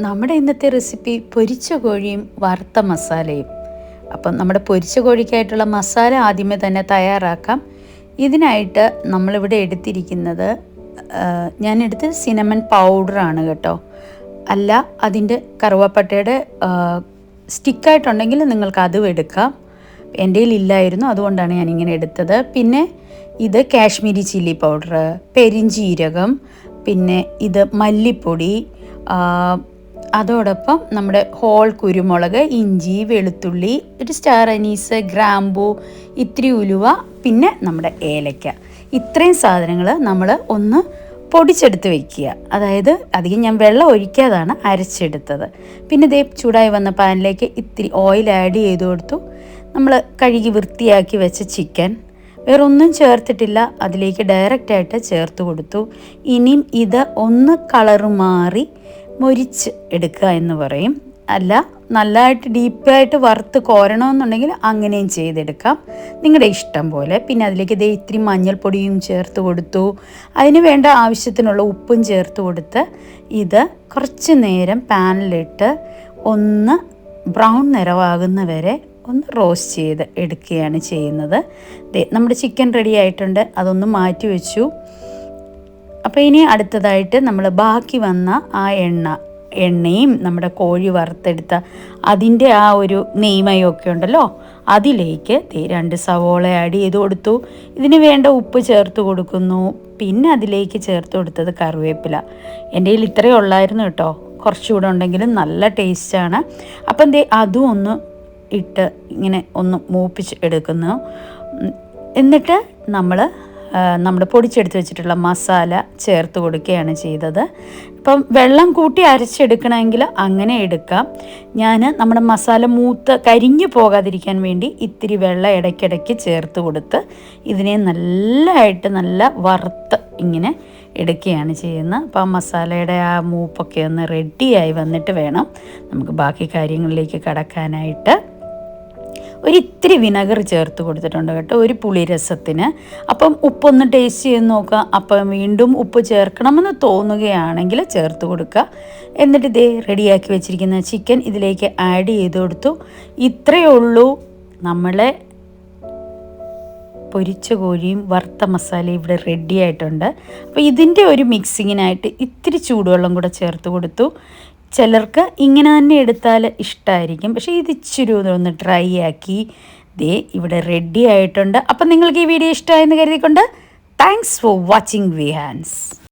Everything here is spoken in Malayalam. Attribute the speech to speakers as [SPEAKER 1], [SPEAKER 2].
[SPEAKER 1] നമ്മുടെ ഇന്നത്തെ റെസിപ്പി പൊരിച്ച കോഴിയും വറുത്ത മസാലയും. അപ്പം നമ്മുടെ പൊരിച്ച കോഴിക്കായിട്ടുള്ള മസാല ആദ്യമേ തന്നെ തയ്യാറാക്കാം. ഇതിനായിട്ട് നമ്മളിവിടെ എടുത്തിരിക്കുന്നത് ഞാനെടുത്ത് സിനമൺ പൗഡറാണ് കേട്ടോ. അല്ല അതിൻ്റെ കറുവപ്പട്ടയുടെ സ്റ്റിക്കായിട്ടുണ്ടെങ്കിൽ നിങ്ങൾക്ക് അതും എടുക്കാം. എൻ്റെ കയ്യിലില്ലായിരുന്നു, അതുകൊണ്ടാണ് ഞാനിങ്ങനെ എടുത്തത്. പിന്നെ ഇത് കാശ്മീരി ചില്ലി പൗഡർ, പെരിഞ്ജീരകം, പിന്നെ ഇത് മല്ലിപ്പൊടി, അതോടൊപ്പം നമ്മുടെ ഹോൾ കുരുമുളക്, ഇഞ്ചി, വെളുത്തുള്ളി, ഒരു സ്റ്റാർ അനീസ്, ഗ്രാമ്പൂ, ഇത്തിരി ഉലുവ, പിന്നെ നമ്മുടെ ഏലക്ക. ഇത്രയും സാധനങ്ങൾ നമ്മൾ ഒന്ന് പൊടിച്ചെടുത്ത് വയ്ക്കുക. അതായത് അധികം ഞാൻ വെള്ളം ഒഴിക്കാതാണ് അരച്ചെടുത്തത്. പിന്നെ ഇതേ ചൂടായി വന്ന പാനിലേക്ക് ഇത്തിരി ഓയിൽ ആഡ് ചെയ്ത് കൊടുത്തു. നമ്മൾ കഴുകി വൃത്തിയാക്കി വെച്ച ചിക്കൻ വേറെ ഒന്നും ചേർത്തിട്ടില്ല, അതിലേക്ക് ഡയറക്റ്റായിട്ട് ചേർത്ത് കൊടുത്തു. ഇനിയും ഇത് ഒന്ന് കളറ് മാറി മൊരിച്ച് എടുക്കുക എന്ന് പറയും. അല്ല നല്ലതായിട്ട് ഡീപ്പായിട്ട് വറുത്ത് കോരണമെന്നുണ്ടെങ്കിൽ അങ്ങനെയും ചെയ്തെടുക്കാം, നിങ്ങളുടെ ഇഷ്ടം പോലെ. പിന്നെ അതിലേക്ക് ഇതേ ഇത്തിരി മഞ്ഞൾപ്പൊടിയും ചേർത്ത് കൊടുത്തു. അതിന് വേണ്ട ആവശ്യത്തിനുള്ള ഉപ്പും ചേർത്ത് കൊടുത്ത് ഇത് കുറച്ച് നേരം പാനിലിട്ട് ഒന്ന് ബ്രൗൺ നിറമാകുന്ന വരെ ഒന്ന് റോസ്റ്റ് ചെയ്ത് എടുക്കുകയാണ് ചെയ്യുന്നത്. നമ്മുടെ ചിക്കൻ റെഡി ആയിട്ടുണ്ട്, അതൊന്ന് മാറ്റി വെച്ചു. അപ്പോൾ ഇനി അടുത്തതായിട്ട് നമ്മൾ ബാക്കി വന്ന ആ എണ്ണയും നമ്മുടെ കോഴി വറുത്തെടുത്ത അതിൻ്റെ ആ ഒരു നെയ്മയൊക്കെ ഉണ്ടല്ലോ, അതിലേക്ക് 2 സവോള ആഡ് ചെയ്ത് കൊടുത്തു. ഇതിന് വേണ്ട ഉപ്പ് ചേർത്ത് കൊടുക്കുന്നു. പിന്നെ അതിലേക്ക് ചേർത്ത് കൊടുത്തത് കറിവേപ്പില. എൻ്റെ കയ്യിൽ ഇത്രയേ ഉള്ളായിരുന്നു കേട്ടോ, കുറച്ചുകൂടെ ഉണ്ടെങ്കിലും നല്ല ടേസ്റ്റാണ്. അപ്പം അതും ഒന്ന് ഇട്ട് ഇങ്ങനെ ഒന്ന് മൂപ്പിച്ച് എടുക്കുന്നു. എന്നിട്ട് നമ്മൾ പൊടിച്ചെടുത്ത് വെച്ചിട്ടുള്ള മസാല ചേർത്ത് കൊടുക്കുകയാണ് ചെയ്തത്. ഇപ്പം വെള്ളം കൂട്ടി അരച്ചെടുക്കണമെങ്കിൽ അങ്ങനെ എടുക്കാം. നമ്മുടെ മസാല കരിഞ്ഞു പോകാതിരിക്കാൻ വേണ്ടി ഇത്തിരി വെള്ളം ഇടയ്ക്കിടയ്ക്ക് ചേർത്ത് കൊടുത്ത് ഇതിനെ നല്ല വറുത്ത് ഇങ്ങനെ എടുക്കുകയാണ് ചെയ്യുന്നത്. അപ്പോൾ ആ മസാലയുടെ ആ മൂപ്പൊക്കെ ഒന്ന് റെഡിയായി വന്നിട്ട് വേണം നമുക്ക് ബാക്കി കാര്യങ്ങളിലേക്ക് കടക്കാനായിട്ട്. ഒരിത്തിരി വിനെഗർ ചേർത്ത് കൊടുത്തിട്ടുണ്ട് കേട്ടോ, ഒരു പുളിരസത്തിന്. അപ്പം ഉപ്പൊന്ന് ടേസ്റ്റ് ചെയ്ത് നോക്കുക. അപ്പം വീണ്ടും ഉപ്പ് ചേർക്കണമെന്ന് തോന്നുകയാണെങ്കിൽ ചേർത്ത് കൊടുക്കുക. എന്നിട്ട് ഇതേ റെഡിയാക്കി വെച്ചിരിക്കുന്ന ചിക്കൻ ഇതിലേക്ക് ആഡ് ചെയ്ത് കൊടുത്തു. ഇത്രയേ ഉള്ളൂ, നമ്മളെ പൊരിച്ച കോഴിയും വറുത്ത മസാലയും ഇവിടെ റെഡി ആയിട്ടുണ്ട്. അപ്പോൾ ഇതിൻ്റെ ഒരു മിക്സിങ്ങിനായിട്ട് ഇത്തിരി ചൂടുവെള്ളം കൂടെ ചേർത്ത് കൊടുത്തു. ചിലർക്ക് ഇങ്ങനെ തന്നെ എടുത്താൽ ഇഷ്ടമായിരിക്കും, പക്ഷേ ഇത് ഇച്ചിരി ഒന്ന് ഡ്രൈ ആക്കി ഇവിടെ റെഡി ആയിട്ടുണ്ട്. അപ്പം നിങ്ങൾക്ക് ഈ വീഡിയോ ഇഷ്ടമായെന്ന് കരുതിക്കൊണ്ട് താങ്ക്സ് ഫോർ വാച്ചിങ് വിഹാൻസ്.